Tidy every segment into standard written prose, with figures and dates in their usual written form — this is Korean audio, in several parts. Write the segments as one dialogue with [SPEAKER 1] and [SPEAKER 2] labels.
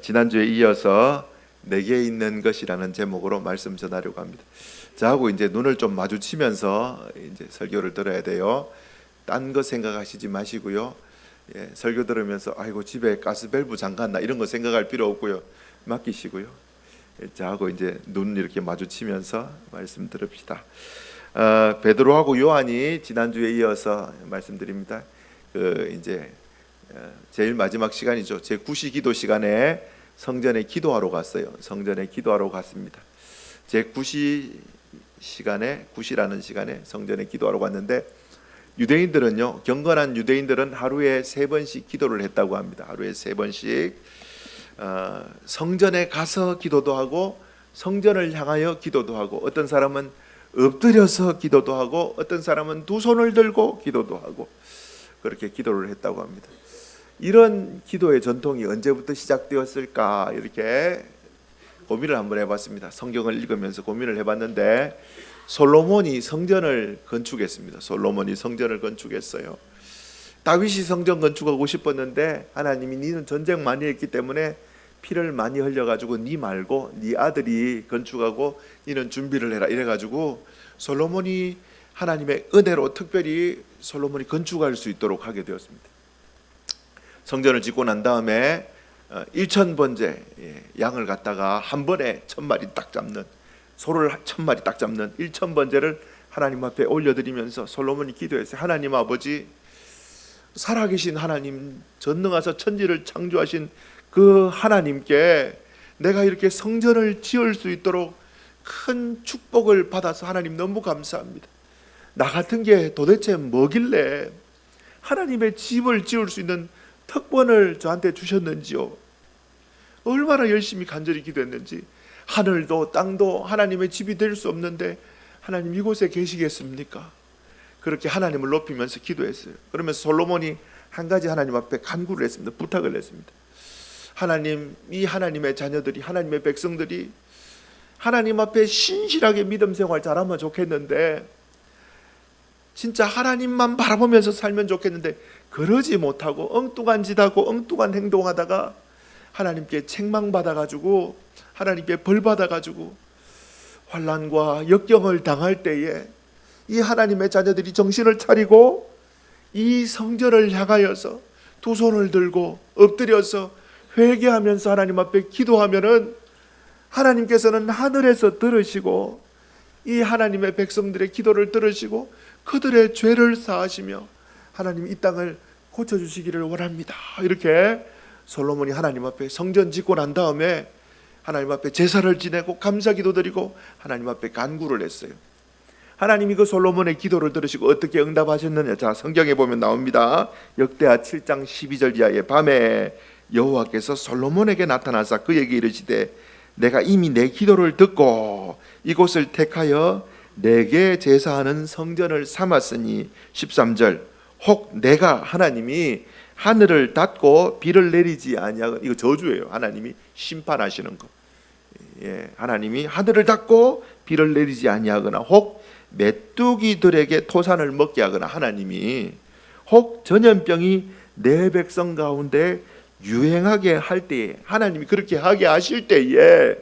[SPEAKER 1] 지난주에 이어서 내게 있는 것이라는 제목으로 말씀 전하려고 합니다. 저하고 이제 눈을 좀 마주치면서 이제 설교를 들어야 돼요. 딴 거 생각하시지 마시고요. 설교 들으면서 아이고 집에 가스밸브 잠갔나 이런 거 생각할 필요 없고요. 맡기시고요. 저하고 이제 눈 이렇게 마주치면서 말씀 들읍시다. 베드로하고 요한이 지난주에 이어서 말씀드립니다. 이제 제일 마지막 시간이죠. 제 9시 기도 시간에 성전에 기도하러 갔어요. 성전에 기도하러 갔습니다. 제 9시 시간에 9시라는 시간에 성전에 기도하러 갔는데 유대인들은요, 경건한 유대인들은 하루에 3번씩 기도를 했다고 합니다. 하루에 3번씩 성전에 가서 기도도 하고 성전을 향하여 기도도 하고 어떤 사람은 엎드려서 기도도 하고 어떤 사람은 두 손을 들고 기도도 하고 그렇게 기도를 했다고 합니다. 이런 기도의 전통이 언제부터 시작되었을까 이렇게 고민을 한번 해봤습니다. 성경을 읽으면서 고민을 해봤는데 솔로몬이 성전을 건축했습니다. 솔로몬이 성전을 건축했어요. 다윗이 성전 건축하고 싶었는데 하나님이 니는 전쟁 많이 했기 때문에 피를 많이 흘려가지고 니 말고 니 아들이 건축하고 니는 준비를 해라 이래가지고 솔로몬이 하나님의 은혜로 특별히 솔로몬이 건축할 수 있도록 하게 되었습니다. 성전을 짓고 난 다음에 1000번째 양을 갖다가 한 번에 1000마리 딱 잡는, 소를 1000마리 딱 잡는 1000번째를 하나님 앞에 올려드리면서 솔로몬이 기도했어요. 하나님 아버지, 살아계신 하나님, 전능하사 천지를 창조하신 그 하나님께 내가 이렇게 성전을 지을 수 있도록 큰 축복을 받아서 하나님 너무 감사합니다. 나 같은 게 도대체 뭐길래 하나님의 집을 지을 수 있는 특권을 저한테 주셨는지요. 얼마나 열심히 간절히 기도했는지. 하늘도 땅도 하나님의 집이 될 수 없는데 하나님 이곳에 계시겠습니까? 그렇게 하나님을 높이면서 기도했어요. 그러면서 솔로몬이 한 가지 하나님 앞에 간구를 했습니다. 부탁을 했습니다. 하나님, 이 하나님의 자녀들이, 하나님의 백성들이 하나님 앞에 신실하게 믿음 생활 잘하면 좋겠는데, 진짜 하나님만 바라보면서 살면 좋겠는데 그러지 못하고 엉뚱한 짓하고 엉뚱한 행동하다가 하나님께 책망받아가지고 하나님께 벌받아가지고 환난과 역경을 당할 때에 이 하나님의 자녀들이 정신을 차리고 이 성전을 향하여서 두 손을 들고 엎드려서 회개하면서 하나님 앞에 기도하면은 하나님께서는 하늘에서 들으시고 이 하나님의 백성들의 기도를 들으시고 그들의 죄를 사하시며 하나님 이 땅을 고쳐주시기를 원합니다. 이렇게 솔로몬이 하나님 앞에 성전 짓고 난 다음에 하나님 앞에 제사를 지내고 감사기도 드리고 하나님 앞에 간구를 했어요. 하나님이 그 솔로몬의 기도를 들으시고 어떻게 응답하셨느냐. 자, 성경에 보면 나옵니다. 역대하 7장 12절 이하의 밤에 여호와께서 솔로몬에게 나타나사 그에게 이르시되 내가 이미 내 기도를 듣고 이곳을 택하여 내게 제사하는 성전을 삼았으니 13절 혹 내가 하나님이 하늘을 닫고 비를 내리지 아니하거나, 이거 저주예요. 하나님이 심판하시는 거. 하나님이 하늘을 닫고 비를 내리지 아니하거나 혹 메뚜기들에게 토산을 먹게 하거나 하나님이 혹 전염병이 내 백성 가운데 유행하게 할 때에 하나님이 그렇게 하게 하실 때에,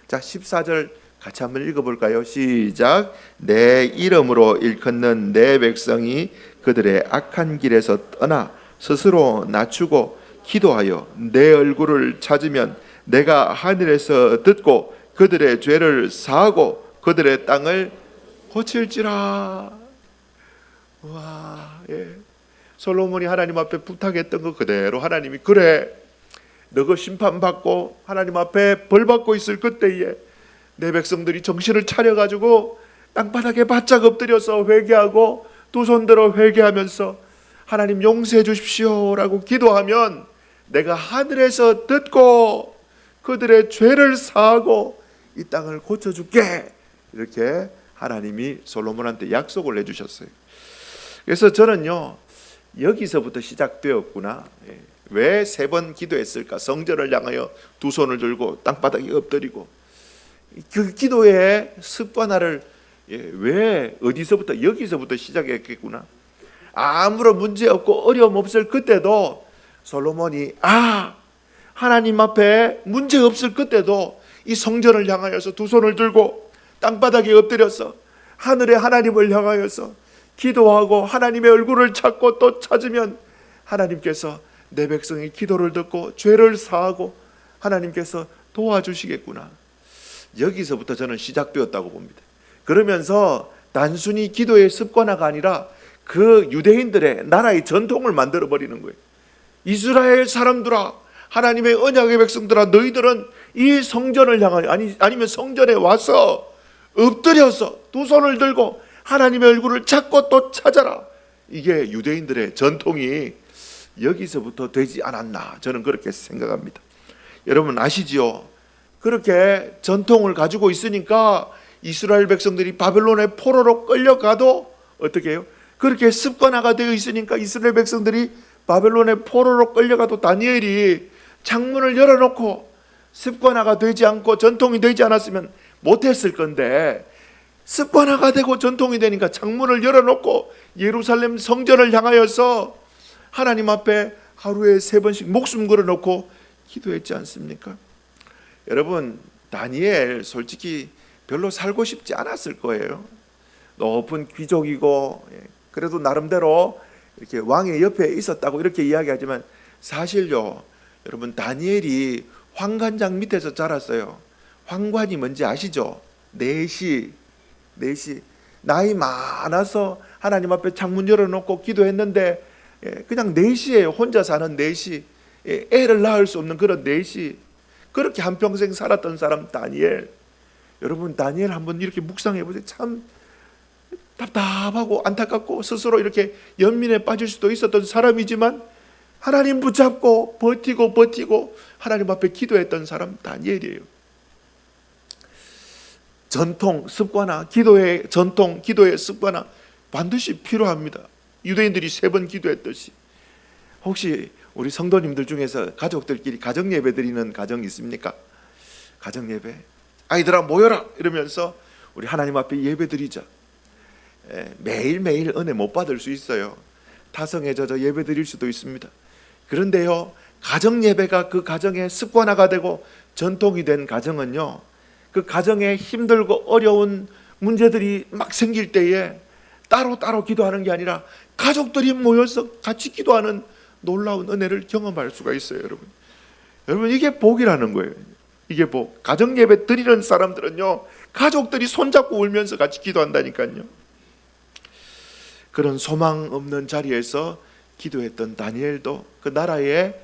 [SPEAKER 1] 자 14절 같이 한번 읽어볼까요? 시작. 내 이름으로 일컫는 내 백성이 그들의 악한 길에서 떠나 스스로 낮추고 기도하여 내 얼굴을 찾으면 내가 하늘에서 듣고 그들의 죄를 사하고 그들의 땅을 고칠지라. 와, 솔로몬이 하나님 앞에 부탁했던 거 그대로 하나님이 그래, 너가 심판받고 하나님 앞에 벌받고 있을 그때에 내 백성들이 정신을 차려가지고 땅바닥에 바짝 엎드려서 회개하고 두 손 들어 회개하면서 하나님 용서해 주십시오 라고 기도하면 내가 하늘에서 듣고 그들의 죄를 사하고 이 땅을 고쳐줄게. 이렇게 하나님이 솔로몬한테 약속을 해주셨어요. 그래서 저는요, 여기서부터 시작되었구나. 왜 3번 기도했을까? 성전을 향하여 두 손을 들고 땅바닥에 엎드리고 그 기도의 습관화를 왜 어디서부터, 여기서부터 시작했겠구나. 아무런 문제 없고 어려움 없을 그때도 솔로몬이 하나님 앞에 문제 없을 그때도 이 성전을 향하여서 두 손을 들고 땅바닥에 엎드려서 하늘의 하나님을 향하여서 기도하고 하나님의 얼굴을 찾고 또 찾으면 하나님께서 내 백성의 기도를 듣고 죄를 사하고 하나님께서 도와주시겠구나. 여기서부터 저는 시작되었다고 봅니다. 그러면서 단순히 기도의 습관화가 아니라 그 유대인들의 나라의 전통을 만들어 버리는 거예요. 이스라엘 사람들아, 하나님의 언약의 백성들아, 너희들은 이 성전을 향하여 아니면 성전에 와서 엎드려서 두 손을 들고 하나님의 얼굴을 찾고 또 찾아라. 이게 유대인들의 전통이 여기서부터 되지 않았나, 저는 그렇게 생각합니다. 여러분 아시지요? 그렇게 전통을 가지고 있으니까 이스라엘 백성들이 바벨론의 포로로 끌려가도 어떻게 해요? 그렇게 습관화가 되어 있으니까 이스라엘 백성들이 바벨론의 포로로 끌려가도 다니엘이 창문을 열어놓고 습관화가 되지 않고 전통이 되지 않았으면 못했을 건데, 습관화가 되고 전통이 되니까 창문을 열어놓고 예루살렘 성전을 향하여서 하나님 앞에 하루에 3번씩 목숨 걸어놓고 기도했지 않습니까? 여러분, 다니엘 솔직히 별로 살고 싶지 않았을 거예요. 높은 귀족이고 그래도 나름대로 이렇게 왕의 옆에 있었다고 이렇게 이야기하지만 사실요, 여러분, 다니엘이 황관장 밑에서 자랐어요. 황관이 뭔지 아시죠? 내시. 나이 많아서 하나님 앞에 창문 열어놓고 기도했는데 그냥 내시예요. 혼자 사는 내시. 애를 낳을 수 없는 그런 내시. 그렇게 한평생 살았던 사람 다니엘. 여러분, 다니엘 한번 이렇게 묵상해 보세요. 참 답답하고 안타깝고 스스로 이렇게 연민에 빠질 수도 있었던 사람이지만 하나님 붙잡고 버티고 하나님 앞에 기도했던 사람 다니엘이에요. 전통, 습관화, 기도의 전통, 기도의 습관화 반드시 필요합니다. 유대인들이 3번 기도했듯이. 혹시 우리 성도님들 중에서 가족들끼리 가정 예배 드리는 가정이 있습니까? 가정 예배, 아이들아 모여라 이러면서 우리 하나님 앞에 예배 드리자. 매일매일 은혜 못 받을 수 있어요. 타성에 젖어 예배 드릴 수도 있습니다. 그런데요, 가정 예배가 그 가정의 습관화가 되고 전통이 된 가정은요, 그 가정에 힘들고 어려운 문제들이 막 생길 때에 따로 기도하는 게 아니라 가족들이 모여서 같이 기도하는 놀라운 은혜를 경험할 수가 있어요. 여러분 이게 복이라는 거예요. 이게 복. 가정 예배 드리는 사람들은요, 가족들이 손잡고 울면서 같이 기도한다니까요. 그런 소망 없는 자리에서 기도했던 다니엘도 그 나라에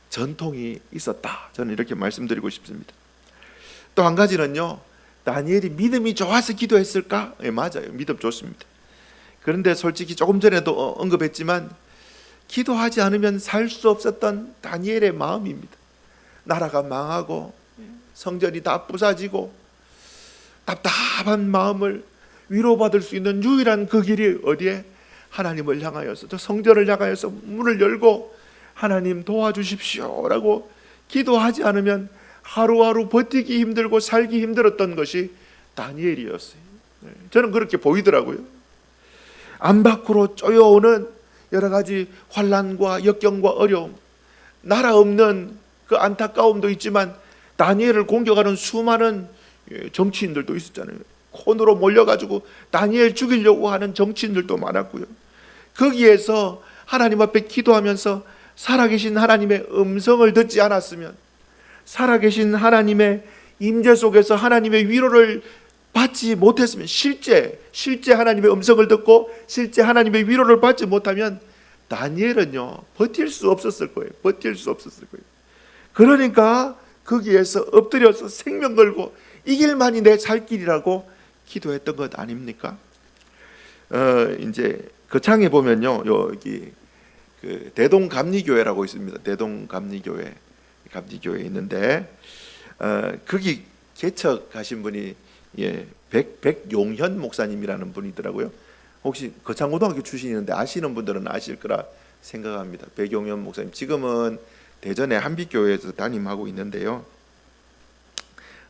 [SPEAKER 1] 전통이 있었다, 저는 이렇게 말씀드리고 싶습니다. 또 한 가지는요, 다니엘이 믿음이 좋아서 기도했을까? 맞아요. 믿음 좋습니다. 그런데 솔직히 조금 전에도 언급했지만 기도하지 않으면 살 수 없었던 다니엘의 마음입니다. 나라가 망하고 성전이 다 부사지고 답답한 마음을 위로받을 수 있는 유일한 그 길이 어디에? 하나님을 향하여서, 저 성전을 향하여서 문을 열고 하나님 도와주십시오 라고 기도하지 않으면 하루하루 버티기 힘들고 살기 힘들었던 것이 다니엘이었어요. 저는 그렇게 보이더라고요. 안 밖으로 쪼여오는 여러 가지 환난과 역경과 어려움, 나라 없는 그 안타까움도 있지만 다니엘을 공격하는 수많은 정치인들도 있었잖아요. 콘으로 몰려가지고 다니엘 죽이려고 하는 정치인들도 많았고요. 거기에서 하나님 앞에 기도하면서 살아계신 하나님의 음성을 듣지 않았으면, 살아계신 하나님의 임재 속에서 하나님의 위로를 받지 못했으면, 실제 하나님의 음성을 듣고 실제 하나님의 위로를 받지 못하면 다니엘은요 버틸 수 없었을 거예요. 그러니까 거기에서 엎드려서 생명 걸고 이 길만이 내 살 길이라고 기도했던 것 아닙니까? 이제 그 창에 보면요, 여기 그 대동감리교회라고 있습니다. 대동감리교회 있는데 거기 개척하신 분이 백용현 목사님이라는 분이더라고요. 혹시 거창고등학교 출신이는데 아시는 분들은 아실 거라 생각합니다. 백용현 목사님 지금은 대전의 한빛교회에서 담임하고 있는데요.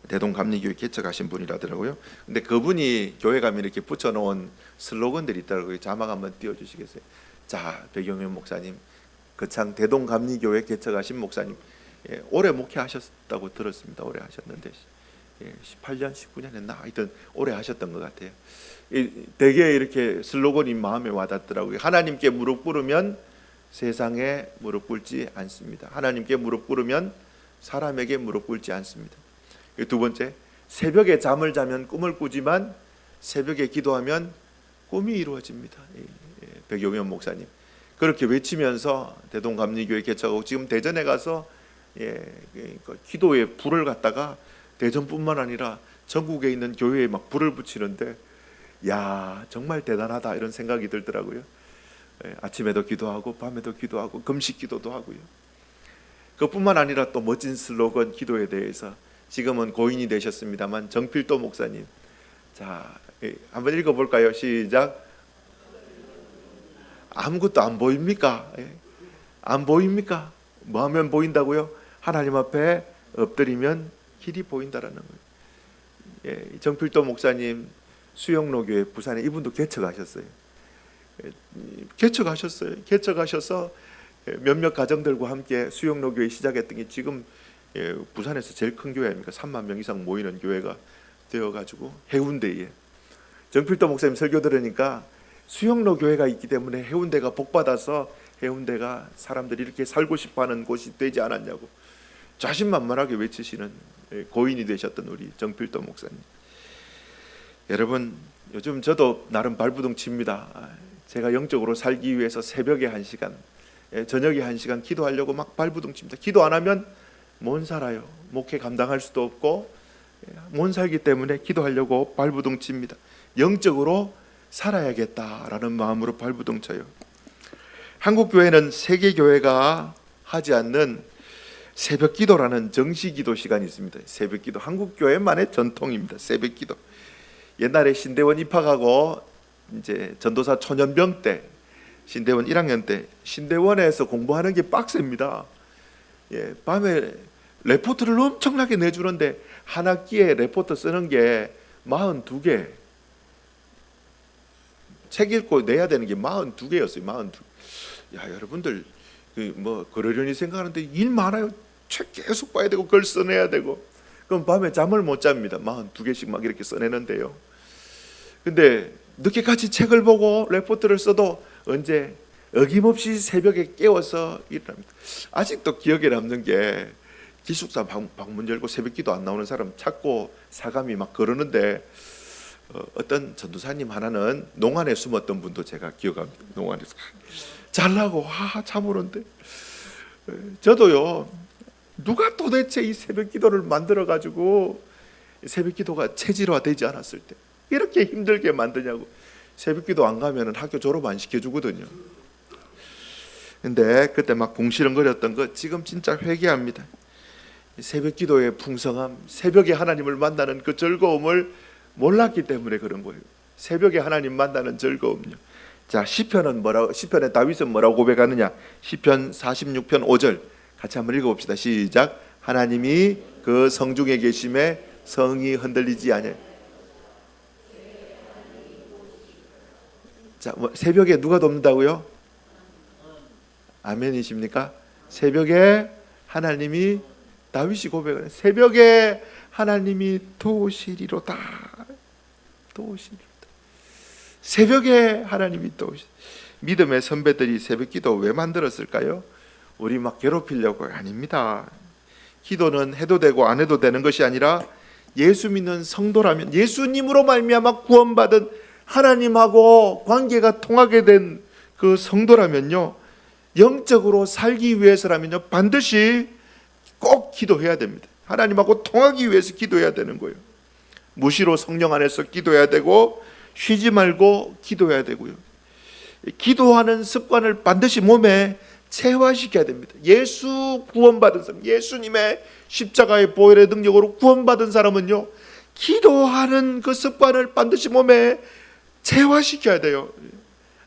[SPEAKER 1] 대동감리교회 개척하신 분이라더라고요. 근데 그분이 교회 가면 이렇게 붙여놓은 슬로건들이 있더라고요. 자막 한번 띄워주시겠어요? 자, 백용현 목사님, 거창 대동감리교회 개척하신 목사님, 오래 목회하셨다고 들었습니다. 오래 하셨는데 18년, 19년 했나? 하여튼 오래 하셨던 것 같아요. 되게 이렇게 슬로건이 마음에 와닿더라고요. 하나님께 무릎 꿇으면 세상에 무릎 꿇지 않습니다. 하나님께 무릎 꿇으면 사람에게 무릎 꿇지 않습니다. 두 번째, 새벽에 잠을 자면 꿈을 꾸지만 새벽에 기도하면 꿈이 이루어집니다. 백용현 목사님 그렇게 외치면서 대동감리교회 개척하고 지금 대전에 가서 기도에 불을 갖다가 대전뿐만 아니라 전국에 있는 교회에 막 불을 붙이는데, 야, 정말 대단하다 이런 생각이 들더라고요. 아침에도 기도하고 밤에도 기도하고 금식 기도도 하고요. 그뿐만 아니라 또 멋진 슬로건 기도에 대해서, 지금은 고인이 되셨습니다만 정필도 목사님, 자, 한번 읽어볼까요? 시작. 아무것도 안 보입니까? 안 보입니까? 뭐 하면 보인다고요? 하나님 앞에 엎드리면 길이 보인다라는 거예요. 정필도 목사님 수영로교회 부산에 이분도 개척하셨어요. 개척하셔서 몇몇 가정들과 함께 수영로교회 시작했던 게 지금 부산에서 제일 큰 교회 아닙니까? 3만 명 이상 모이는 교회가 되어가지고 해운대에 정필도 목사님 설교 들으니까 수영로 교회가 있기 때문에 해운대가 복받아서 해운대가 사람들이 이렇게 살고 싶어하는 곳이 되지 않았냐고 자신만만하게 외치시는 고인이 되셨던 우리 정필도 목사님. 여러분, 요즘 저도 나름 발부둥 칩니다. 제가 영적으로 살기 위해서 새벽에 1시간, 저녁에 1시간 기도하려고 막 발부둥 칩니다. 기도 안 하면 못 살아요. 목회 감당할 수도 없고 못 살기 때문에 기도하려고 발부둥 칩니다. 영적으로 살아야겠다라는 마음으로 발부둥 쳐요. 한국 교회는 세계 교회가 하지 않는 새벽 기도라는 정시 기도 시간이 있습니다. 새벽 기도, 한국 교회만의 전통입니다. 새벽 기도. 옛날에 신대원 입학하고 이제 전도사 초년병 때, 신대원 1학년 때 신대원에서 공부하는 게 빡셉니다. 밤에 레포트를 엄청나게 내주는데 한 학기에 레포트 쓰는 게 42개, 책 읽고 내야 되는 게 42개였어요. 42개. 야, 여러분들 뭐 그러려니 생각하는데 일 많아요. 책 계속 봐야 되고 글 써내야 되고, 그럼 밤에 잠을 못 잡니다. 42개씩 막 이렇게 써내는데요. 근데 늦게까지 책을 보고 레포트를 써도 언제 어김없이 새벽에 깨워서 일합니다. 아직도 기억에 남는 게 기숙사 방문 열고 새벽기도 안 나오는 사람 찾고 사감이 막 그러는데, 어떤 전도사님 하나는 농안에 숨었던 분도 제가 기억합니다. 농안에서 잘나고 참 오는데, 저도요, 누가 도대체 이 새벽기도를 만들어 가지고 새벽기도가 체질화되지 않았을 때 이렇게 힘들게 만드냐고. 새벽기도 안 가면 학교 졸업 안 시켜주거든요. 근데 그때 막 궁시렁거렸던 거 지금 진짜 회개합니다. 새벽기도의 풍성함, 새벽에 하나님을 만나는 그 즐거움을 몰랐기 때문에 그런 거예요. 새벽에 하나님 만나는 즐거움요. 자, 시편의 다윗은 뭐라고 고백하느냐? 시편 46편 5절 같이 한번 읽어봅시다. 시작. 하나님이 그 성중에 계심에 성이 흔들리지 아니하여. 자, 새벽에 누가 돕는다고요? 아멘이십니까? 새벽에 하나님이, 다윗이 고백을, 새벽에 하나님이 도우시리로다. 도우시리로다. 새벽에 하나님이 도우시. 믿음의 선배들이 새벽기도 왜 만들었을까요? 우리 막 괴롭히려고? 아닙니다. 기도는 해도 되고 안 해도 되는 것이 아니라 예수 믿는 성도라면, 예수님으로 말미암아 구원받은 하나님하고 관계가 통하게 된 그 성도라면요, 영적으로 살기 위해서라면요 반드시 꼭 기도해야 됩니다. 하나님하고 통하기 위해서 기도해야 되는 거예요. 무시로 성령 안에서 기도해야 되고 쉬지 말고 기도해야 되고요. 기도하는 습관을 반드시 몸에 체화시켜야 됩니다. 예수 구원받은 사람, 예수님의 십자가의 보혈의 능력으로 구원받은 사람은요, 기도하는 그 습관을 반드시 몸에 체화시켜야 돼요.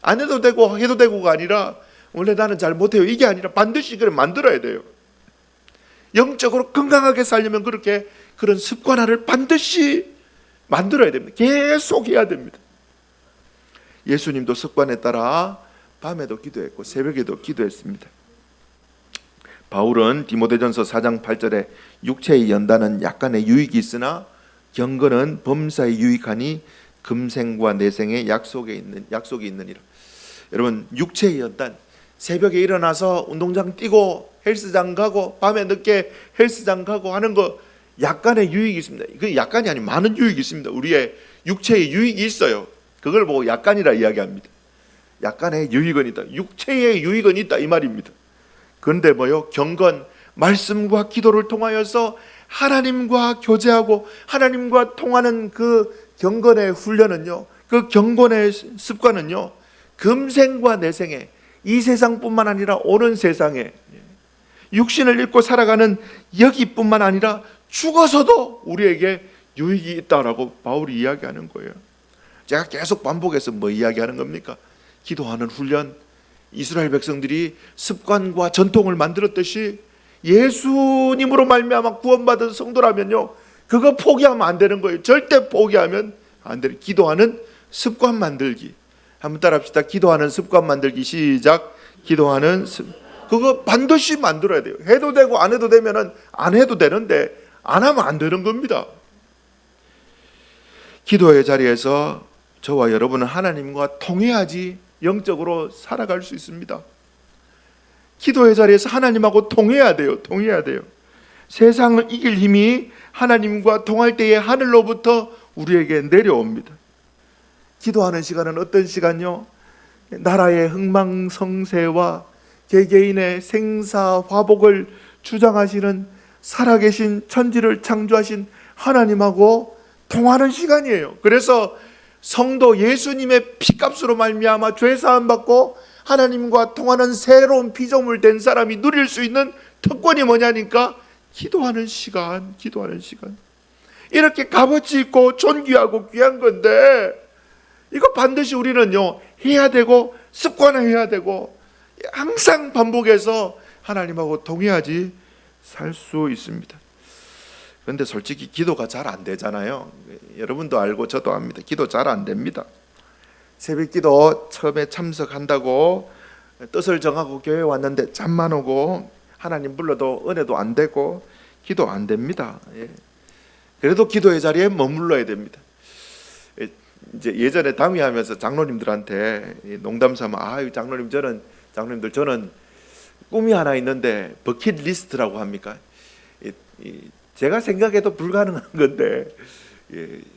[SPEAKER 1] 안 해도 되고 해도 되고가 아니라 원래 나는 잘 못해요 이게 아니라 반드시 그걸 만들어야 돼요. 영적으로 건강하게 살려면 그렇게 그런 습관화를 반드시 만들어야 됩니다. 계속 해야 됩니다. 예수님도 습관에 따라 밤에도 기도했고 새벽에도 기도했습니다. 바울은 디모데전서 4장 8절에 육체의 연단은 약간의 유익이 있으나 경건은 범사에 유익하니 금생과 내생의 약속이 있느니라. 여러분, 육체의 연단, 새벽에 일어나서 운동장 뛰고 헬스장 가고 밤에 늦게 헬스장 가고 하는 거 약간의 유익이 있습니다. 그 약간이 아니고 많은 유익이 있습니다. 우리의 육체의 유익이 있어요. 그걸 보고 약간이라 이야기합니다. 약간의 유익은 있다. 육체의 유익은 있다 이 말입니다. 그런데 뭐요? 경건, 말씀과 기도를 통하여서 하나님과 교제하고 하나님과 통하는 그 경건의 훈련은요, 그 경건의 습관은요, 금생과 내생에, 이 세상뿐만 아니라 오는 세상에 육신을 입고 살아가는 여기뿐만 아니라 죽어서도 우리에게 유익이 있다라고 바울이 이야기하는 거예요. 제가 계속 반복해서 뭐 이야기하는 겁니까? 기도하는 훈련, 이스라엘 백성들이 습관과 전통을 만들었듯이 예수님으로 말미암아 구원받은 성도라면요, 그거 포기하면 안 되는 거예요. 절대 포기하면 안 되는, 기도하는 습관 만들기. 한번 따라합시다. 기도하는 습관 만들기. 시작. 기도하는 그거 반드시 만들어야 돼요. 해도 되고 안 해도 되면은 안 해도 되는데 안 하면 안 되는 겁니다. 기도의 자리에서 저와 여러분은 하나님과 통해야지 영적으로 살아갈 수 있습니다. 기도의 자리에서 하나님하고 통해야 돼요. 통해야 돼요. 세상을 이길 힘이 하나님과 통할 때에 하늘로부터 우리에게 내려옵니다. 기도하는 시간은 어떤 시간요? 나라의 흥망성쇠와 개개인의 생사화복을 주장하시는 살아계신 천지를 창조하신 하나님하고 통하는 시간이에요. 그래서 성도 예수님의 피값으로 말미암아 죄사함 받고 하나님과 통하는 새로운 피조물 된 사람이 누릴 수 있는 특권이 뭐냐니까 기도하는 시간, 기도하는 시간. 이렇게 값어치 있고 존귀하고 귀한 건데 이거 반드시 우리는요 해야 되고 습관화해야 되고 항상 반복해서 하나님하고 통해야지 살 수 있습니다. 그런데 솔직히 기도가 잘 안 되잖아요. 여러분도 알고 저도 압니다. 기도 잘 안 됩니다. 새벽기도 처음에 참석한다고 뜻을 정하고 교회에 왔는데 잠만 오고 하나님 불러도 은혜도 안 되고 기도 안 됩니다. 그래도 기도의 자리에 머물러야 됩니다. 이제 예전에 당위하면서 장로님들한테 농담삼아 장로님들 저는 꿈이 하나 있는데 버킷리스트라고 합니까? 제가 생각해도 불가능한 건데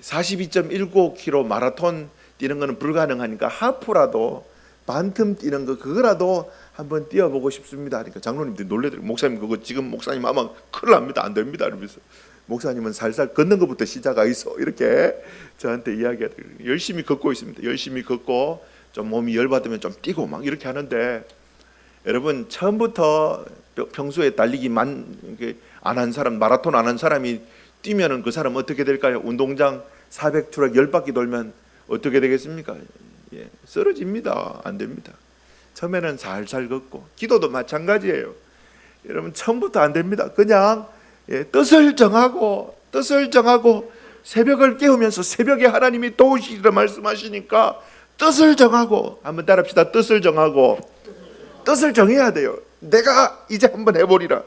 [SPEAKER 1] 42.19km 마라톤 뛰는 거는 불가능하니까 하프라도 반틈 뛰는 거 그거라도 한번 뛰어보고 싶습니다. 그러니까 장로님들이 놀래더라고요. 목사님 그거 지금 목사님 아마 큰일 납니다. 안 됩니다. 이러면서 목사님은 살살 걷는 것부터 시작하이소 이렇게 저한테 이야기하더라고요. 열심히 걷고 있습니다. 열심히 걷고 좀 몸이 열받으면 좀 뛰고 막 이렇게 하는데 여러분 처음부터 평소에 달리기 안 한 사람 마라톤 안 한 사람이 뛰면은 그 사람 어떻게 될까요? 운동장 400트럭 10바퀴 돌면 어떻게 되겠습니까? 쓰러집니다. 안 됩니다. 처음에는 살살 걷고 기도도 마찬가지예요. 여러분 처음부터 안 됩니다. 그냥 뜻을 정하고 새벽을 깨우면서 새벽에 하나님이 도우시리라 말씀하시니까 뜻을 정하고 한번 따라합시다. 뜻을 정하고 뜻을 정해야 돼요. 내가 이제 한번 해보리라.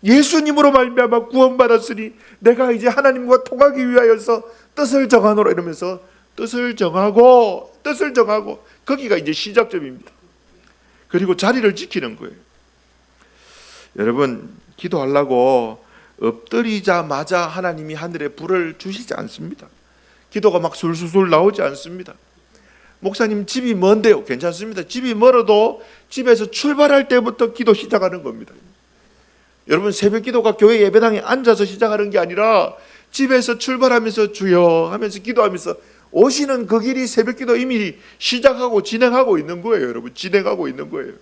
[SPEAKER 1] 예수님으로 말미암아 구원받았으니 내가 이제 하나님과 통하기 위하여서 뜻을 정하노라 이러면서 뜻을 정하고 거기가 이제 시작점입니다. 그리고 자리를 지키는 거예요. 여러분 기도하려고 엎드리자마자 하나님이 하늘에 불을 주시지 않습니다. 기도가 막 술술술 나오지 않습니다. 목사님 집이 먼데요. 괜찮습니다. 집이 멀어도 집에서 출발할 때부터 기도 시작하는 겁니다. 여러분 새벽 기도가 교회 예배당에 앉아서 시작하는 게 아니라 집에서 출발하면서 주여 하면서 기도하면서 오시는 그 길이 새벽 기도 이미 시작하고 진행하고 있는 거예요. 여러분 진행하고 있는 거예요.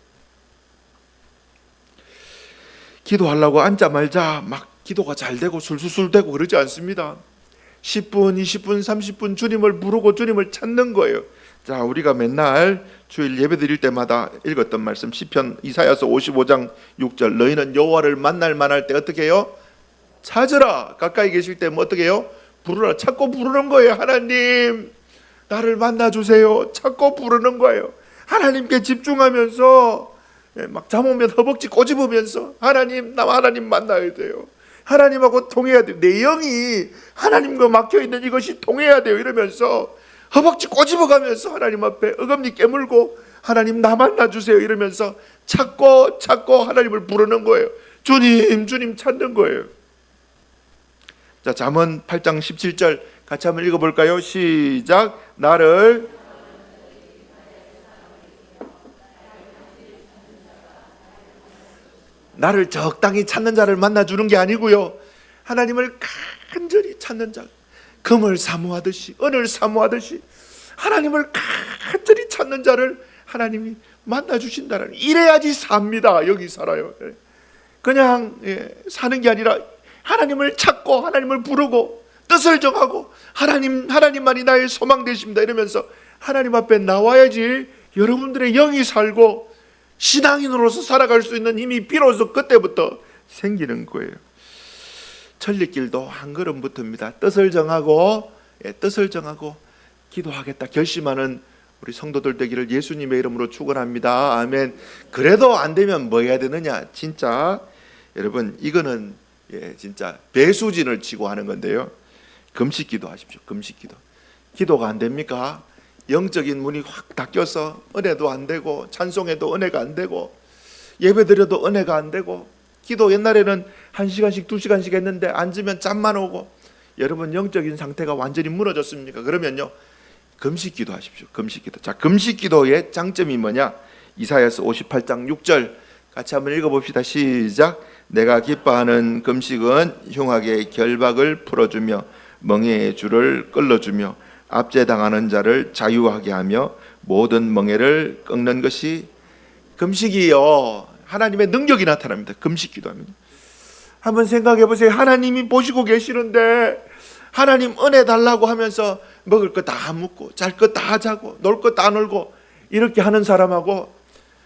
[SPEAKER 1] 기도하려고 앉자마자 막 기도가 잘 되고 술술술 되고 그러지 않습니다. 10분, 20분, 30분 주님을 부르고 주님을 찾는 거예요. 자, 우리가 맨날 주일 예배 드릴 때마다 읽었던 말씀 시편 이사야서 55장 6절 너희는 여호와를 만날 만할 때 어떻게 해요? 찾으라. 가까이 계실 때 뭐 어떻게 해요? 부르라. 찾고 부르는 거예요. 하나님 나를 만나주세요. 찾고 부르는 거예요. 하나님께 집중하면서 막 잠 오면 허벅지 꼬집으면서 하나님, 나 하나님 만나야 돼요. 하나님하고 통해야 돼요. 내 영이 하나님과 막혀있는 이것이 통해야 돼요. 이러면서 허벅지 꼬집어가면서 하나님 앞에 어금니 깨물고 하나님 나 만나주세요 이러면서 찾고 하나님을 부르는 거예요. 주님, 주님 찾는 거예요. 자, 잠언 8장 17절 같이 한번 읽어볼까요? 시작. 나를 적당히 찾는 자를 만나주는 게 아니고요, 하나님을 간절히 찾는 자, 금을 사모하듯이 은을 사모하듯이 하나님을 간절히 찾는 자를 하나님이 만나주신다는, 이래야지 삽니다. 여기 살아요. 그냥 사는 게 아니라 하나님을 찾고 하나님을 부르고 뜻을 정하고 하나님만이 나의 소망 되십니다 이러면서 하나님 앞에 나와야지 여러분들의 영이 살고 신앙인으로서 살아갈 수 있는 힘이 비로소 그때부터 생기는 거예요. 천리길도 한 걸음부터입니다. 뜻을 정하고 기도하겠다 결심하는 우리 성도들 되기를 예수님의 이름으로 축원합니다. 아멘. 그래도 안 되면 뭐 해야 되느냐? 진짜 여러분, 이거는 진짜 배수진을 치고 하는 건데요, 금식기도 하십시오. 금식기도. 기도가 안 됩니까? 영적인 문이 확 닫혀서 은혜도 안 되고 찬송해도 은혜가 안 되고 예배드려도 은혜가 안 되고, 기도 옛날에는 1시간씩 2시간씩 했는데 앉으면 짬만 오고, 여러분 영적인 상태가 완전히 무너졌습니까? 그러면요, 금식기도 하십시오. 금식기도. 자, 금식기도의 장점이 뭐냐? 이사야서 58장 6절 같이 한번 읽어봅시다. 시작. 내가 기뻐하는 금식은 흉악의 결박을 풀어주며 멍에의 줄을 끌어주며 압제당하는 자를 자유하게 하며 모든 멍에를 꺾는 것이 금식이요. 하나님의 능력이 나타납니다. 금식기도하면. 한번 생각해 보세요. 하나님이 보시고 계시는데 하나님 은혜 달라고 하면서 먹을 거 다 먹고 잘 거 다 자고 놀 거 다 놀고 이렇게 하는 사람하고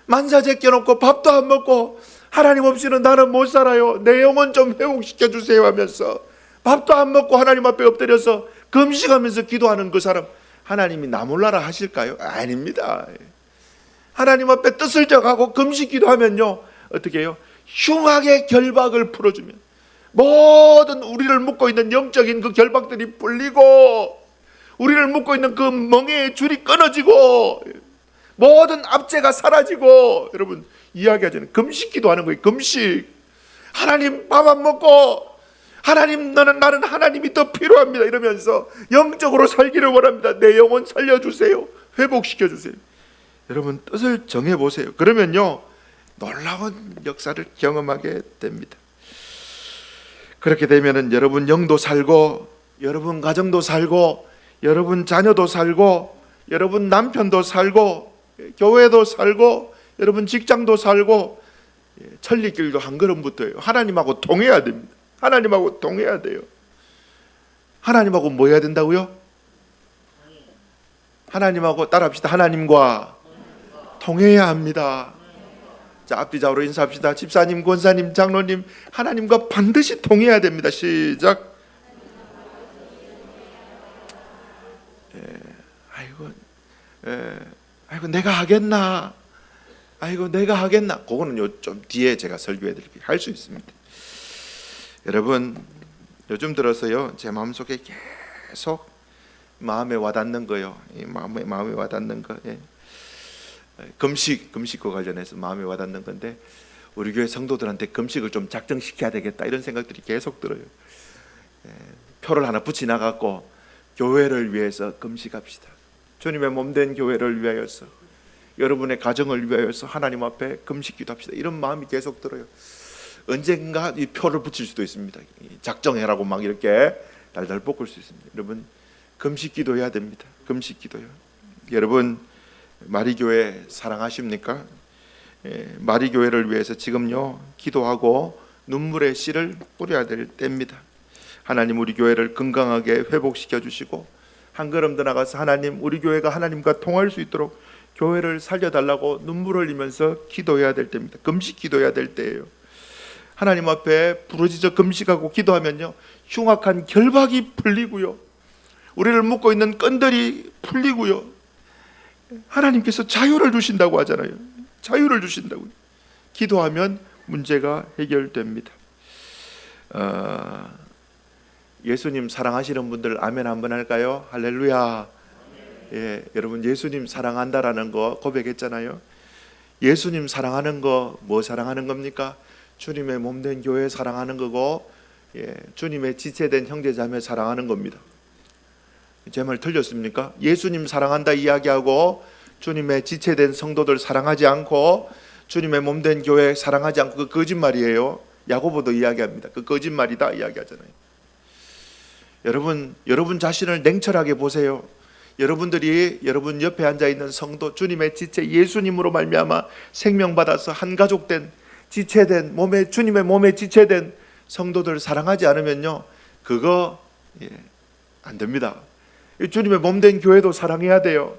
[SPEAKER 1] 만사 제껴놓고 밥도 안 먹고 하나님 없이는 나는 못 살아요, 내 영혼 좀 회복시켜 주세요 하면서 밥도 안 먹고 하나님 앞에 엎드려서 금식하면서 기도하는 그 사람, 하나님이 나 몰라라 하실까요? 아닙니다. 하나님 앞에 뜻을 정하고 금식 기도하면요, 어떻게 해요? 흉악의 결박을 풀어주면 모든 우리를 묶고 있는 영적인 그 결박들이 풀리고 우리를 묶고 있는 그 멍에의 줄이 끊어지고 모든 압제가 사라지고, 여러분 이야기하자면 금식 기도하는 거예요. 금식. 하나님 밥 안 먹고 하나님 나는 하나님이 더 필요합니다 이러면서 영적으로 살기를 원합니다. 내 영혼 살려주세요, 회복시켜주세요. 여러분 뜻을 정해보세요. 그러면요 놀라운 역사를 경험하게 됩니다. 그렇게 되면은 여러분 영도 살고 여러분 가정도 살고 여러분 자녀도 살고 여러분 남편도 살고 교회도 살고 여러분 직장도 살고, 천리길도 한 걸음부터예요. 하나님하고 동해야 됩니다. 하나님하고 동해야 돼요. 하나님하고 뭐 해야 된다고요? 하나님하고 따라합시다. 하나님과 통해야 합니다. 자, 앞뒤좌우로 인사합시다. 집사님, 권사님, 장로님, 하나님과 반드시 통해야 됩니다. 시작. 아이고 내가 하겠나? 그거는 좀 뒤에 제가 설교해 드릴게요. 할 수 있습니다. 여러분 요즘 들어서요 제 마음속에 계속 마음에 와닿는 거요. 마음에 와닿는 거. 금식과 관련해서 마음에 와닿는 건데, 우리 교회 성도들한테 금식을 좀 작정시켜야 되겠다 이런 생각들이 계속 들어요. 표를 하나 붙이나갖고 교회를 위해서 금식합시다. 주님의 몸된 교회를 위하여서, 여러분의 가정을 위하여서 하나님 앞에 금식기도 합시다. 이런 마음이 계속 들어요. 언젠가 이 표를 붙일 수도 있습니다. 작정해라고 막 이렇게 달달 볶을 수 있습니다. 여러분 금식기도 해야 됩니다. 금식기도요. 여러분 마리교회 사랑하십니까? 마리교회를 위해서 지금요 기도하고 눈물의 씨를 뿌려야 될 때입니다. 하나님 우리 교회를 건강하게 회복시켜 주시고 한 걸음 더 나가서 하나님 우리 교회가 하나님과 통할 수 있도록 교회를 살려달라고 눈물 흘리면서 기도해야 될 때입니다. 금식 기도해야 될 때예요. 하나님 앞에 부르짖어 금식하고 기도하면요 흉악한 결박이 풀리고요, 우리를 묶고 있는 끈들이 풀리고요, 하나님께서 자유를 주신다고 하잖아요. 자유를 주신다고요. 기도하면 문제가 해결됩니다. 예수님 사랑하시는 분들 아멘 한번 할까요? 할렐루야. 예, 여러분 예수님 사랑한다라는 거 고백했잖아요. 예수님 사랑하는 거 뭐 사랑하는 겁니까? 주님의 몸된 교회 사랑하는 거고, 예, 주님의 지체된 형제자매 사랑하는 겁니다. 제 말 틀렸습니까? 예수님 사랑한다 이야기하고 주님의 지체된 성도들 사랑하지 않고 주님의 몸된 교회 사랑하지 않고 그 거짓말이에요. 야고보도 이야기합니다. 그 거짓말이다 이야기하잖아요. 여러분 자신을 냉철하게 보세요. 여러분들이 여러분 옆에 앉아 있는 성도, 주님의 지체 예수님으로 말미암아 생명받아서 한 가족된 지체된 주님의 몸에 지체된 성도들 사랑하지 않으면요, 그거 안 됩니다. 주님의 몸된 교회도 사랑해야 돼요.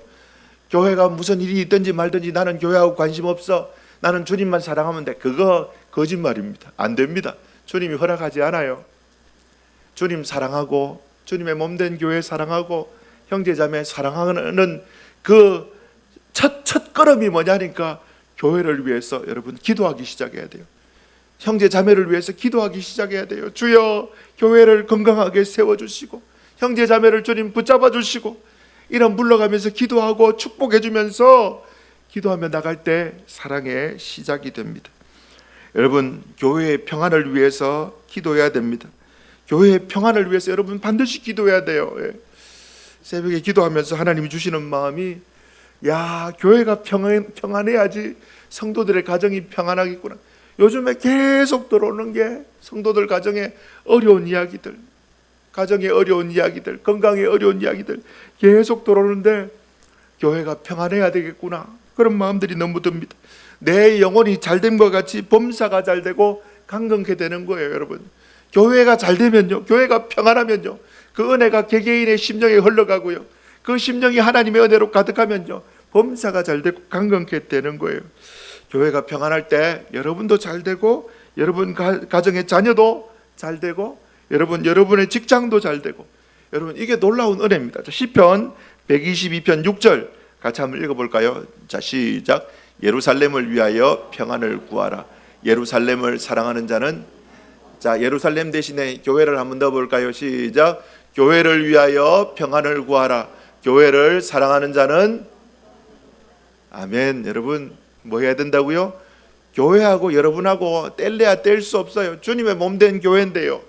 [SPEAKER 1] 교회가 무슨 일이 있든지 말든지 나는 교회하고 관심 없어, 나는 주님만 사랑하면 돼, 그거 거짓말입니다. 안 됩니다. 주님이 허락하지 않아요. 주님 사랑하고 주님의 몸된 교회 사랑하고 형제자매 사랑하는 그 첫 걸음이 뭐냐니까 교회를 위해서 여러분 기도하기 시작해야 돼요. 형제자매를 위해서 기도하기 시작해야 돼요. 주여 교회를 건강하게 세워주시고 형제자매를 주님 붙잡아 주시고, 이런 물러가면서 기도하고 축복해 주면서 기도하며 나갈 때 사랑의 시작이 됩니다. 여러분 교회의 평안을 위해서 기도해야 됩니다. 교회의 평안을 위해서 여러분 반드시 기도해야 돼요. 새벽에 기도하면서 하나님이 주시는 마음이, 야, 교회가 평안해야지 성도들의 가정이 평안하겠구나. 요즘에 계속 들어오는 게 성도들 가정에 어려운 이야기들, 가정에 어려운 이야기들, 건강에 어려운 이야기들 계속 들어오는데 교회가 평안해야 되겠구나, 그런 마음들이 너무 듭니다. 내 영혼이 잘됨과 같이 범사가 잘되고 강건케 되는 거예요. 여러분 교회가 잘되면요, 교회가 평안하면요, 그 은혜가 개개인의 심령에 흘러가고요, 그 심령이 하나님의 은혜로 가득하면요, 범사가 잘되고 강건케 되는 거예요. 교회가 평안할 때 여러분도 잘되고 여러분 가정의 자녀도 잘되고 여러분의 직장도 잘되고, 여러분 이게 놀라운 은혜입니다. 시편 122편 6절 같이 한번 읽어볼까요? 자, 시작. 예루살렘을 위하여 평안을 구하라. 예루살렘을 사랑하는 자는, 자, 예루살렘 대신에 교회를 한번 넣어볼까요? 시작. 교회를 위하여 평안을 구하라. 교회를 사랑하는 자는, 아멘. 여러분 뭐 해야 된다고요? 교회하고 여러분하고 뗄래야 뗄 수 없어요. 주님의 몸된 교회인데요,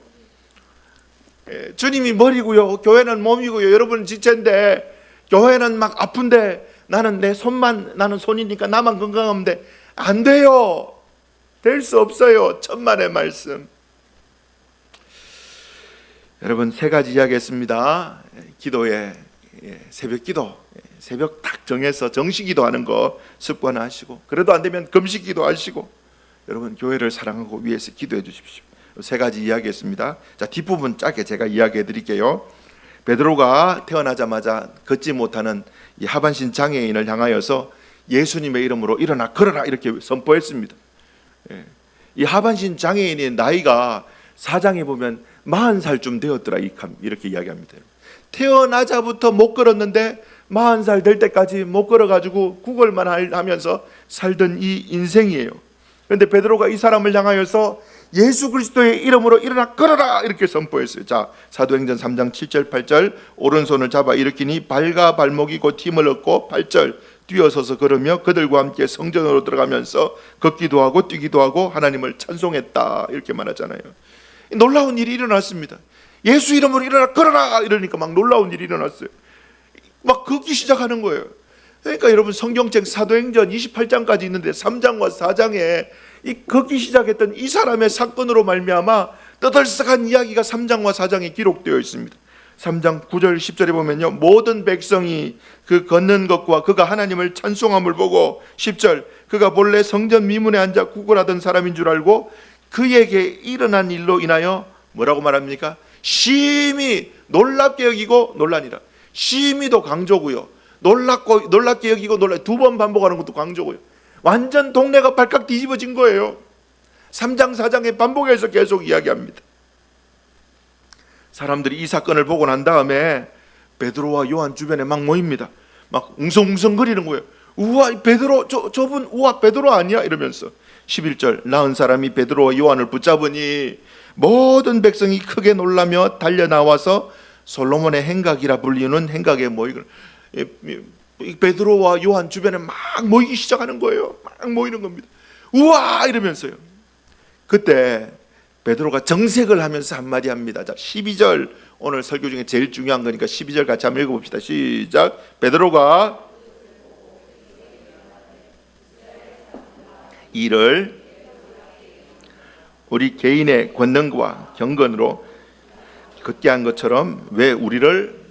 [SPEAKER 1] 주님이 머리고요, 교회는 몸이고요, 여러분은 지체인데, 교회는 막 아픈데 나는 나는 손이니까 나만 건강하면 돼. 안 돼요. 될 수 없어요. 천만의 말씀. 여러분 세 가지 이야기했습니다. 기도에 새벽 기도, 새벽 딱 정해서 정시 기도하는 거 습관하시고, 그래도 안 되면 금식 기도하시고, 여러분 교회를 사랑하고 위해서 기도해 주십시오. 세 가지 이야기했습니다. 자, 뒷부분 짧게 제가 이야기해 드릴게요. 베드로가 태어나자마자 걷지 못하는 이 하반신 장애인을 향하여서 예수님의 이름으로 일어나 걸어라 이렇게 선포했습니다. 이 하반신 장애인의 나이가 사장에 보면 40살쯤 되었더라 이렇게 이야기합니다. 태어나자부터 못 걸었는데 40살 될 때까지 못 걸어가지고 구걸만 하면서 살던 이 인생이에요. 그런데 베드로가 이 사람을 향하여서 예수 그리스도의 이름으로 일어나 걸어라 이렇게 선포했어요. 자, 사도행전 3장 7절 8절. 오른손을 잡아 일으키니 발과 발목이 곧 힘을 얻고 8절 뛰어서서 걸으며 그들과 함께 성전으로 들어가면서 걷기도 하고 뛰기도 하고 하나님을 찬송했다 이렇게 말하잖아요. 놀라운 일이 일어났습니다. 예수 이름으로 일어나 걸어라 이러니까 막 놀라운 일이 일어났어요. 막 걷기 시작하는 거예요. 그러니까 여러분 성경책 사도행전 28장까지 있는데 3장과 4장에 이 걷기 시작했던 이 사람의 사건으로 말미암아 떠들썩한 이야기가 3장과 4장에 기록되어 있습니다. 3장 9절 10절에 보면요, 모든 백성이 그 걷는 것과 그가 하나님을 찬송함을 보고 10절 그가 본래 성전 미문에 앉아 구걸하던 사람인 줄 알고 그에게 일어난 일로 인하여 뭐라고 말합니까? 심히 놀랍게 여기고 놀라니라. 심히도 강조고요, 놀랍게 여기고 두 번 반복하는 것도 강조고요. 완전 동네가 발칵 뒤집어진 거예요. 3장 4장에 반복해서 계속 이야기합니다. 사람들이 이 사건을 보고 난 다음에 베드로와 요한 주변에 막 모입니다. 막 웅성웅성거리는 거예요. 우와 베드로, 저분 우와 베드로 아니야 이러면서 11절 나은 사람이 베드로와 요한을 붙잡으니 모든 백성이 크게 놀라며 달려 나와서 솔로몬의 행각이라 불리는 행각에 모이고, 베드로와 요한 주변에 막 모이기 시작하는 거예요. 막 모이는 겁니다. 우와 이러면서요. 그때 베드로가 정색을 하면서 한마디 합니다. 자, 12절 오늘 설교 중에 제일 중요한 거니까 12절 같이 한번 읽어봅시다. 시작. 베드로가 이를 우리 개인의 권능과 경건으로 걷게 한 것처럼 왜 우리를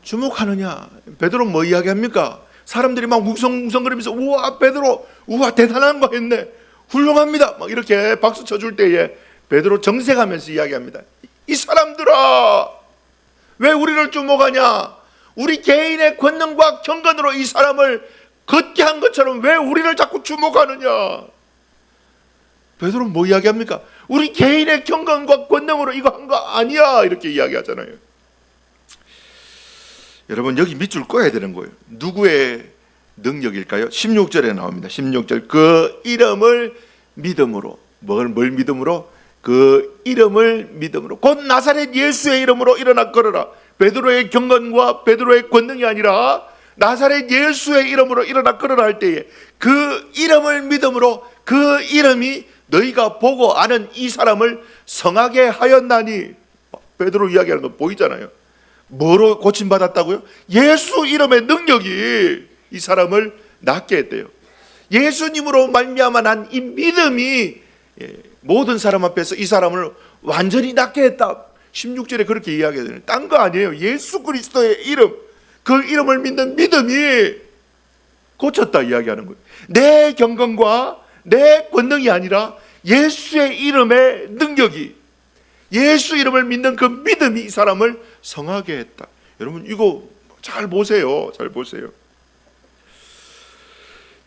[SPEAKER 1] 주목하느냐. 베드로 뭐 이야기합니까? 사람들이 막 웅성웅성거리면서 우와 베드로 우와 대단한 거 했네, 훌륭합니다 막 이렇게 박수 쳐줄 때에 베드로 정색하면서 이야기합니다. 이 사람들아 왜 우리를 주목하냐. 우리 개인의 권능과 경건으로 이 사람을 걷게 한 것처럼 왜 우리를 자꾸 주목하느냐. 베드로는 뭐 이야기합니까? 우리 개인의 경건과 권능으로 이거 한 거 아니야 이렇게 이야기하잖아요. 여러분 여기 밑줄 꺼야 되는 거예요. 누구의 능력일까요? 16절에 나옵니다. 16절 그 이름을 믿음으로, 뭘 믿음으로? 그 이름을 믿음으로 곧 나사렛 예수의 이름으로 일어나 걸어라. 베드로의 경건과 베드로의 권능이 아니라 나사렛 예수의 이름으로 일어나 걸어라 할 때에 그 이름을 믿음으로 그 이름이 너희가 보고 아는 이 사람을 성하게 하였나니. 베드로 이야기하는 거 보이잖아요. 뭐로 고침받았다고요? 예수 이름의 능력이 이 사람을 낫게 했대요. 예수님으로 말미암아 난 이 믿음이 모든 사람 앞에서 이 사람을 완전히 낫게 했다. 16절에 그렇게 이야기해요. 딴 거 아니에요. 예수 그리스도의 이름, 그 이름을 믿는 믿음이 고쳤다 이야기하는 거예요. 내 경건과 내 권능이 아니라 예수의 이름의 능력이, 예수 이름을 믿는 그 믿음이 이 사람을 성하게 했다. 여러분 이거 잘 보세요. 잘 보세요.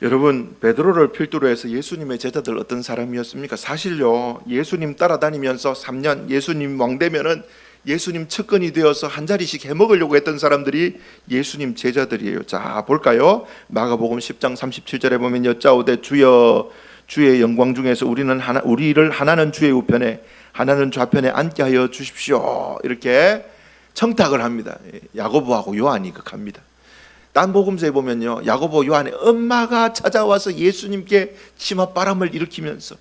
[SPEAKER 1] 여러분 베드로를 필두로 해서 예수님의 제자들 어떤 사람이었습니까? 사실요 예수님 따라다니면서 3년 예수님 왕 되면은 예수님 측근이 되어서 한 자리씩 해먹으려고 했던 사람들이 예수님 제자들이에요. 자 볼까요? 마가복음 10장 37절에 보면 여짜오되 주여 주의 영광 중에서 우리를 하나는 주의 우편에 하나는 좌편에 앉게 하여 주십시오. 이렇게 청탁을 합니다. 야고보하고 요한이 극합니다. 딴 복음서에 보면요 야고보 요한의 엄마가 찾아와서 예수님께 치맛바람을 일으키면서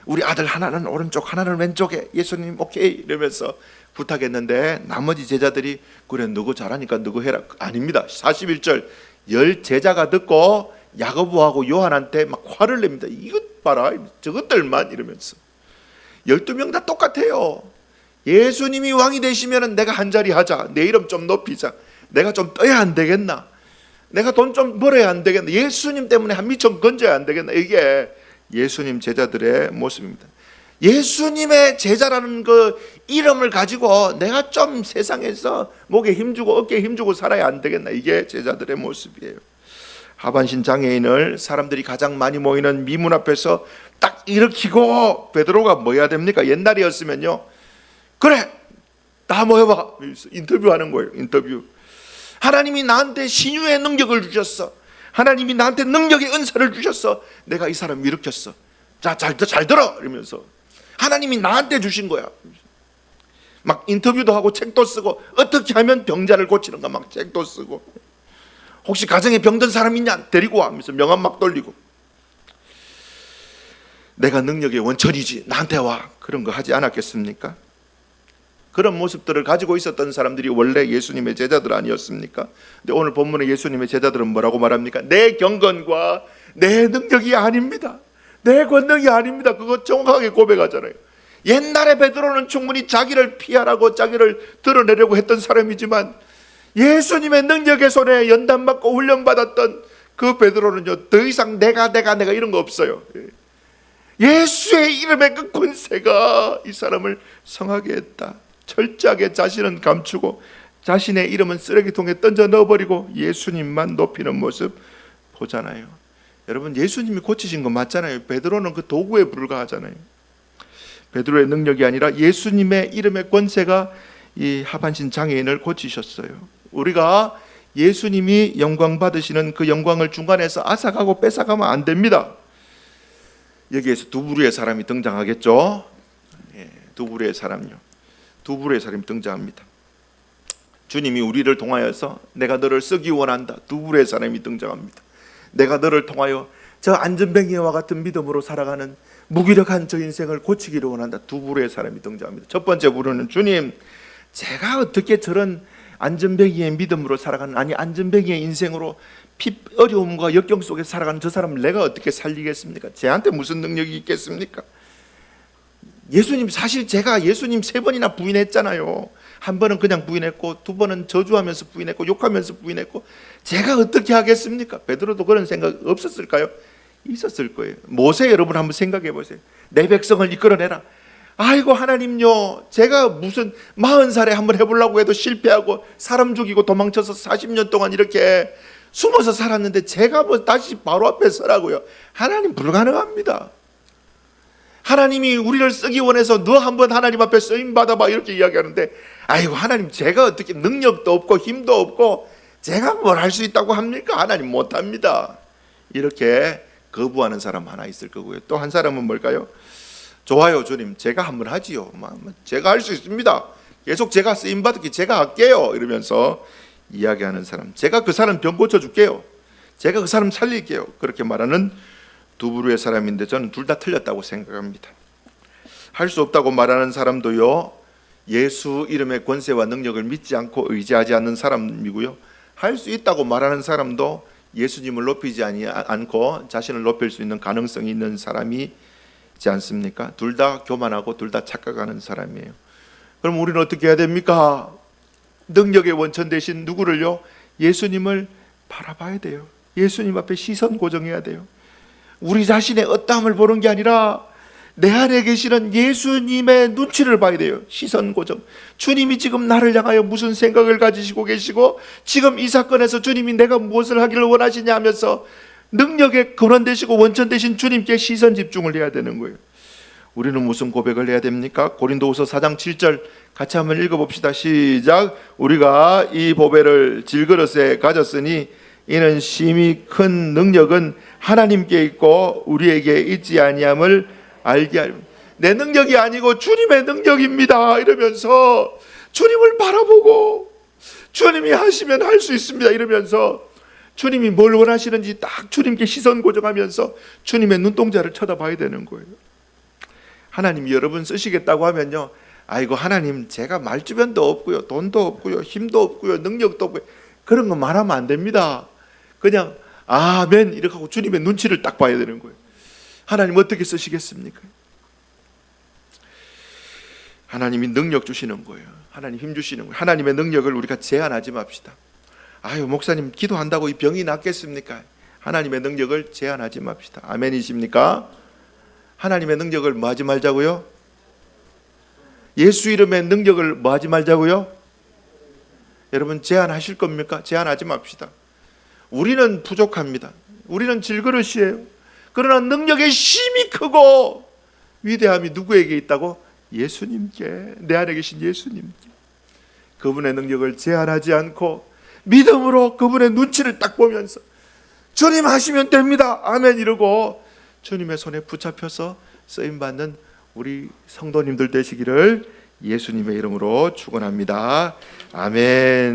[SPEAKER 1] 우리 아들 하나는 오른쪽 하나는 왼쪽에 예수님 오케이 이러면서 부탁했는데 나머지 제자들이 그래 너고 잘하니까 너고 해라. 아닙니다. 41절 열 제자가 듣고 야고보하고 요한한테 막 화를 냅니다. 이것 봐라 저것들만 이러면서 12명 다 똑같아요. 예수님이 왕이 되시면 내가 한 자리 하자. 내 이름 좀 높이자. 내가 좀 떠야 안 되겠나. 내가 돈 좀 벌어야 안 되겠나. 예수님 때문에 한 미천 건져야 안 되겠나. 이게 예수님 제자들의 모습입니다. 예수님의 제자라는 그 이름을 가지고 내가 좀 세상에서 목에 힘주고 어깨에 힘주고 살아야 안 되겠나. 이게 제자들의 모습이에요. 하반신 장애인을 사람들이 가장 많이 모이는 미문 앞에서 딱 일으키고 베드로가 뭐 해야 됩니까? 옛날이었으면요 그래 다 모여봐 인터뷰하는 거예요. 인터뷰. 하나님이 나한테 신유의 능력을 주셨어. 하나님이 나한테 능력의 은사를 주셨어. 내가 이 사람 일으켰어. 자, 잘 들어 이러면서 하나님이 나한테 주신 거야. 막 인터뷰도 하고 책도 쓰고 어떻게 하면 병자를 고치는가 막 책도 쓰고 혹시 가정에 병든 사람 있냐 데리고 와 하면서 명함 막 돌리고 내가 능력의 원천이지 나한테 와 그런 거 하지 않았겠습니까? 그런 모습들을 가지고 있었던 사람들이 원래 예수님의 제자들 아니었습니까? 근데 오늘 본문의 예수님의 제자들은 뭐라고 말합니까? 내 경건과 내 능력이 아닙니다. 내 권능이 아닙니다. 그거 정확하게 고백하잖아요. 옛날에 베드로는 충분히 자기를 피하라고 자기를 드러내려고 했던 사람이지만 예수님의 능력의 손에 연단받고 훈련받았던 그 베드로는요 더 이상 내가 이런 거 없어요. 예수의 이름의 그 권세가 이 사람을 성하게 했다. 철저하게 자신은 감추고 자신의 이름은 쓰레기통에 던져 넣어버리고 예수님만 높이는 모습 보잖아요. 여러분 예수님이 고치신 거 맞잖아요. 베드로는 그 도구에 불과하잖아요. 베드로의 능력이 아니라 예수님의 이름의 권세가 이 하반신 장애인을 고치셨어요. 우리가 예수님이 영광 받으시는 그 영광을 중간에서 앗아가고 뺏어가면 안 됩니다. 여기에서 두 부류의 사람이 등장하겠죠. 예, 두 부류의 사람요. 두 부류의 사람이 등장합니다. 주님이 우리를 통하여서 내가 너를 쓰기 원한다. 두 부류의 사람이 등장합니다. 내가 너를 통하여 저 안전뱅이와 같은 믿음으로 살아가는 무기력한 저 인생을 고치기를 원한다. 두 부류의 사람이 등장합니다. 첫 번째 부류는 주님, 제가 어떻게 저런 안전뱅이의 믿음으로 살아가는, 아니 안전뱅이의 인생으로 어려움과 역경 속에 살아가는 저 사람을 내가 어떻게 살리겠습니까? 제한테 무슨 능력이 있겠습니까? 예수님, 사실 제가 예수님 3번이나 부인했잖아요. 한 번은 그냥 부인했고, 두 번은 저주하면서 부인했고, 욕하면서 부인했고, 제가 어떻게 하겠습니까? 베드로도 그런 생각 없었을까요? 있었을 거예요. 모세 여러분 한번 생각해 보세요. 내 백성을 이끌어내라. 아이고 하나님요, 제가 무슨 40살에 한번 해보려고 해도 실패하고 사람 죽이고 도망쳐서 40년 동안 이렇게 숨어서 살았는데 제가 뭐 다시 바로 앞에 서라고요? 하나님 불가능합니다. 하나님이 우리를 쓰기 원해서 너 한번 하나님 앞에 쓰임 받아봐 이렇게 이야기하는데, 아이고 하나님, 제가 어떻게 능력도 없고 힘도 없고 제가 뭘 할 수 있다고 합니까? 하나님 못합니다. 이렇게 거부하는 사람 하나 있을 거고요. 또 한 사람은 뭘까요? 좋아요 주님, 제가 한번 하지요. 제가 할 수 있습니다. 계속 제가 쓰임 받을게, 제가 할게요 이러면서 이야기하는 사람, 제가 그 사람 병 고쳐줄게요, 제가 그 사람 살릴게요, 그렇게 말하는 두 부류의 사람인데 저는 둘 다 틀렸다고 생각합니다. 할 수 없다고 말하는 사람도요, 예수 이름의 권세와 능력을 믿지 않고 의지하지 않는 사람이고요, 할 수 있다고 말하는 사람도 예수님을 높이지 않고 자신을 높일 수 있는 가능성이 있는 사람이지 않습니까? 둘 다 교만하고 둘 다 착각하는 사람이에요. 그럼 우리는 어떻게 해야 됩니까? 능력의 원천 대신 누구를요? 예수님을 바라봐야 돼요. 예수님 앞에 시선 고정해야 돼요. 우리 자신의 어떠함을 보는 게 아니라 내 안에 계시는 예수님의 눈치를 봐야 돼요. 시선 고정. 주님이 지금 나를 향하여 무슨 생각을 가지시고 계시고 지금 이 사건에서 주님이 내가 무엇을 하기를 원하시냐 하면서 능력의 근원 되시고 원천 되신 주님께 시선 집중을 해야 되는 거예요. 우리는 무슨 고백을 해야 됩니까? 고린도후서 4장 7절 같이 한번 읽어봅시다. 시작. 우리가 이 보배를 질그릇에 가졌으니 이는 심히 큰 능력은 하나님께 있고 우리에게 있지 아니함을 알게 하려. 내 능력이 아니고 주님의 능력입니다 이러면서 주님을 바라보고 주님이 하시면 할 수 있습니다 이러면서 주님이 뭘 원하시는지 딱 주님께 시선 고정하면서 주님의 눈동자를 쳐다봐야 되는 거예요. 하나님이 여러분 쓰시겠다고 하면요, 아이고 하나님, 제가 말주변도 없고요, 돈도 없고요, 힘도 없고요, 능력도 없고요, 그런 거 말하면 안 됩니다. 그냥 아멘 이렇게 하고 주님의 눈치를 딱 봐야 되는 거예요. 하나님 어떻게 쓰시겠습니까? 하나님이 능력 주시는 거예요. 하나님 힘 주시는 거예요. 하나님의 능력을 우리가 제한하지 맙시다. 아유 목사님, 기도한다고 이 병이 낫겠습니까? 하나님의 능력을 제한하지 맙시다. 아멘이십니까? 하나님의 능력을 뭐 하지 말자고요? 예수 이름의 능력을 뭐 하지 말자고요? 여러분 제한하실 겁니까? 제한하지 맙시다. 우리는 부족합니다. 우리는 질그릇이에요. 그러나 능력의 힘이 크고 위대함이 누구에게 있다고? 예수님께, 내 안에 계신 예수님께. 그분의 능력을 제한하지 않고 믿음으로 그분의 눈치를 딱 보면서 주님 하시면 됩니다 아멘 이러고 주님의 손에 붙잡혀서 쓰임받는 우리 성도님들 되시기를 예수님의 이름으로 축원합니다. 아멘.